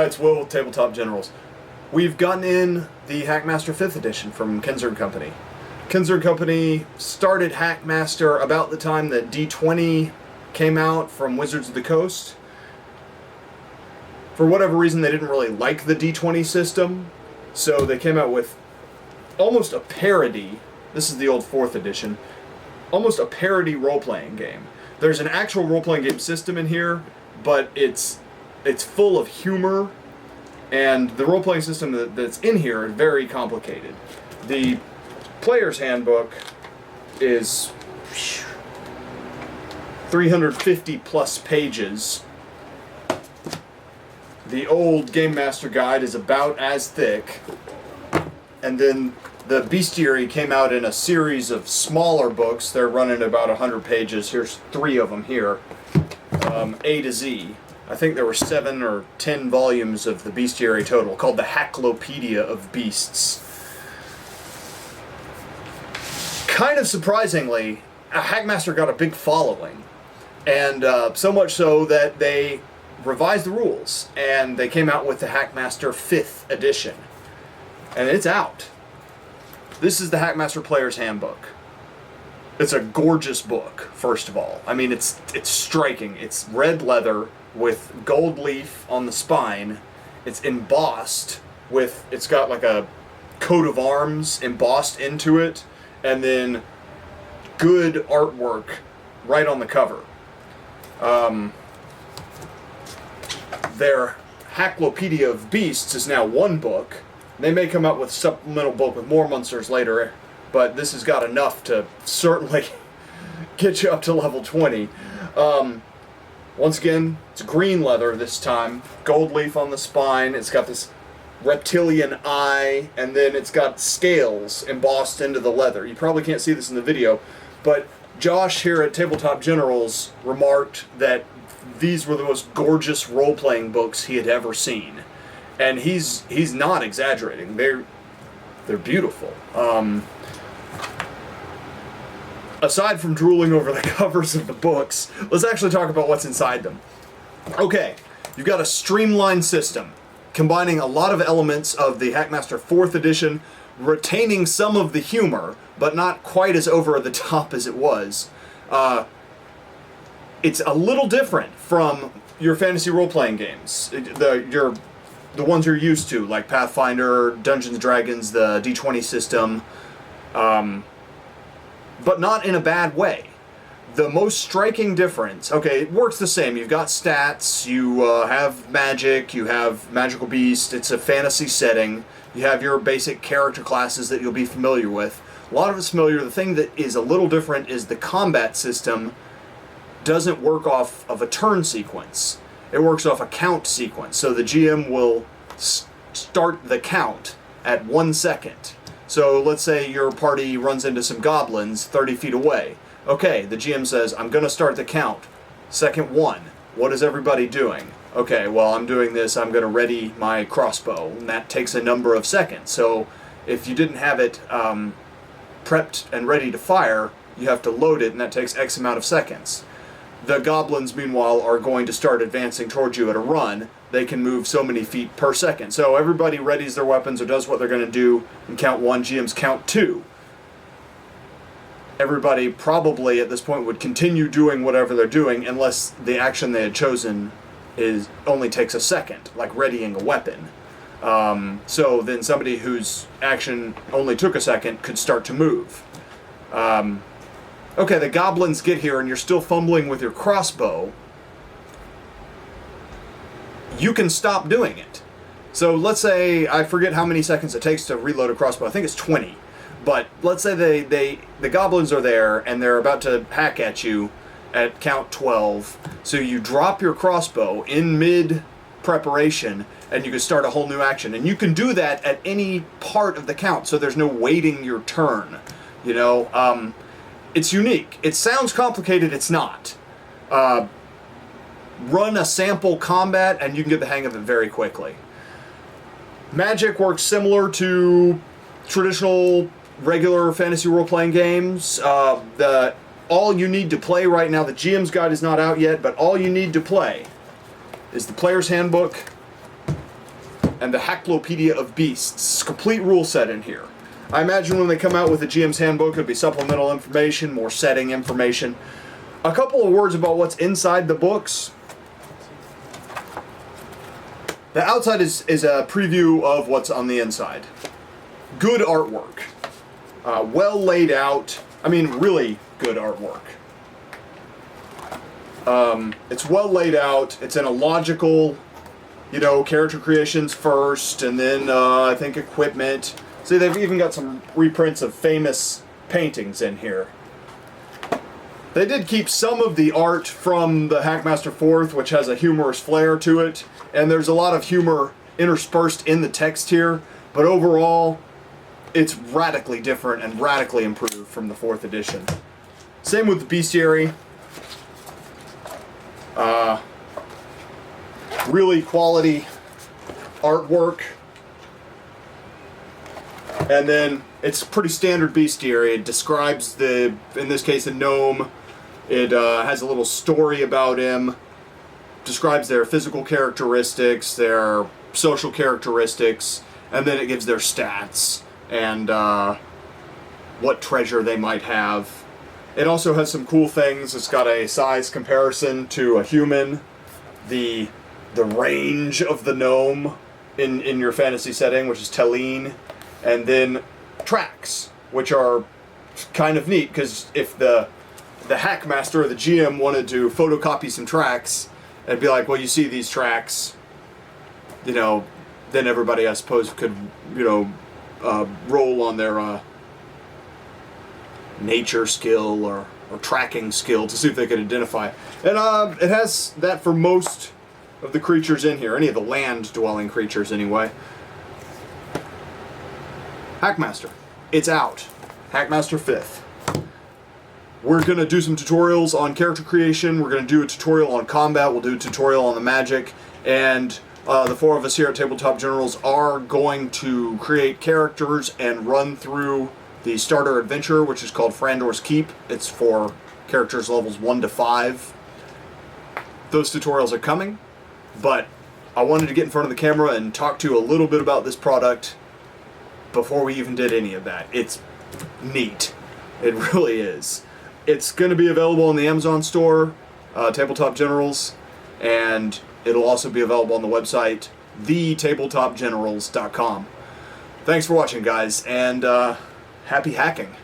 it's Will with Tabletop Generals. We've gotten in the Hackmaster 5th edition from Kinzer & Company. Kinzer & Company started Hackmaster about the time that D20 came out from Wizards of the Coast. For whatever reason, they didn't really like the D20 system, so they came out with almost a parody. This is the old 4th edition. Almost a parody role-playing game. There's an actual role-playing game system in here, but it's full of humor, and the role-playing system that's in here is very complicated. The player's handbook is 350 plus pages. The old Game Master Guide is about as thick, and then the Bestiary came out in a series of smaller books. They're running about 100 pages. Here's 3 of them here, A to Z. I think there were 7 or 10 volumes of the Bestiary total, called the Hacklopedia of Beasts. Kind of surprisingly, Hackmaster got a big following, and so much so that they revised the rules, and they came out with the Hackmaster 5th edition. And it's out. This is the Hackmaster Player's Handbook. It's a gorgeous book, first of all. I mean, it's striking. It's red leather with gold leaf on the spine. It's embossed with, it's got like a coat of arms embossed into it, and then good artwork right on the cover. Their Hacklopedia of Beasts is now 1 book. They may come out with a supplemental book with more monsters later, but this has got enough to certainly get you up to level 20. Once again, it's green leather this time, gold leaf on the spine, it's got this reptilian eye, and then it's got scales embossed into the leather. You probably can't see this in the video, but Josh here at Tabletop Generals remarked that these were the most gorgeous role-playing books he had ever seen. And he's not exaggerating. They're beautiful. Aside from drooling over the covers of the books, let's actually talk about what's inside them. Okay, you've got a streamlined system, combining a lot of elements of the Hackmaster 4th edition, retaining some of the humor, but not quite as over the top as it was. It's a little different from your fantasy role-playing games. The ones you're used to, like Pathfinder, Dungeons & Dragons, the D20 system, but not in a bad way. The most striking difference, okay, it works the same. You've got stats, you have magic, you have magical beast, it's a fantasy setting, you have your basic character classes that you'll be familiar with. A lot of it's familiar. The thing that is a little different is the combat system doesn't work off of a turn sequence. It works off a count sequence. So the GM will start the count at 1 second. So let's say your party runs into some goblins 30 feet away. Okay, the GM says, I'm going to start the count. Second 1. What is everybody doing? Okay, well, I'm doing this. I'm going to ready my crossbow. And that takes a number of seconds. So if you didn't have it prepped and ready to fire, you have to load it, and that takes X amount of seconds. The goblins, meanwhile, are going to start advancing towards you at a run. They can move so many feet per second. So everybody readies their weapons or does what they're going to do in count 1. GMs count 2. Everybody probably at this point would continue doing whatever they're doing unless the action they had chosen only takes a second, like readying a weapon. So then somebody whose action only took a second could start to move. Okay, the goblins get here and you're still fumbling with your crossbow. You can stop doing it. So let's say, I forget how many seconds it takes to reload a crossbow. I think it's 20. But let's say the goblins are there and they're about to hack at you at count 12. So you drop your crossbow in mid preparation and you can start a whole new action. And you can do that at any part of the count, so there's no waiting your turn. You know, it's unique. It sounds complicated, it's not. Run a sample combat and you can get the hang of it very quickly. Magic works similar to traditional regular fantasy role-playing games. All you need to play right now, the GM's Guide is not out yet, but all you need to play is the Player's Handbook, and the Hacklopedia of Beasts. Complete rule set in here. I imagine when they come out with the GM's Handbook, it'll be supplemental information, more setting information. A couple of words about what's inside the books. The outside is a preview of what's on the inside. Good artwork. Well laid out. I mean, really good artwork. It's well laid out. It's in a logical, you know, character creations first, and then I think equipment. See, they've even got some reprints of famous paintings in here. They did keep some of the art from the Hackmaster 4th, which has a humorous flair to it, and there's a lot of humor interspersed in the text here, but overall, it's radically different and radically improved from the 4th edition. Same with the Bestiary. Really quality artwork. And then it's pretty standard Bestiary. It describes in this case, a gnome. It has a little story about him. Describes their physical characteristics, their social characteristics, and then it gives their stats and what treasure they might have. It also has some cool things. It's got a size comparison to a human, the range of the gnome in your fantasy setting, which is Teline, and then tracks, which are kind of neat, because if the Hackmaster or the GM wanted to photocopy some tracks, it'd be like, well, you see these tracks, you know, then everybody, I suppose, could, you know, roll on their nature skill or tracking skill to see if they could identify. And it has that for most of the creatures in here, any of the land-dwelling creatures anyway. Hackmaster. It's out. Hackmaster 5th. We're going to do some tutorials on character creation. We're going to do a tutorial on combat. We'll do a tutorial on the magic. And the four of us here at Tabletop Generals are going to create characters and run through the starter adventure, which is called Frandor's Keep. It's for characters levels 1 to 5. Those tutorials are coming, but I wanted to get in front of the camera and talk to you a little bit about this product before we even did any of that. It's neat. It really is. It's going to be available in the Amazon store, Tabletop Generals, and it'll also be available on the website, TheTabletopGenerals.com. Thanks for watching, guys, and happy hacking.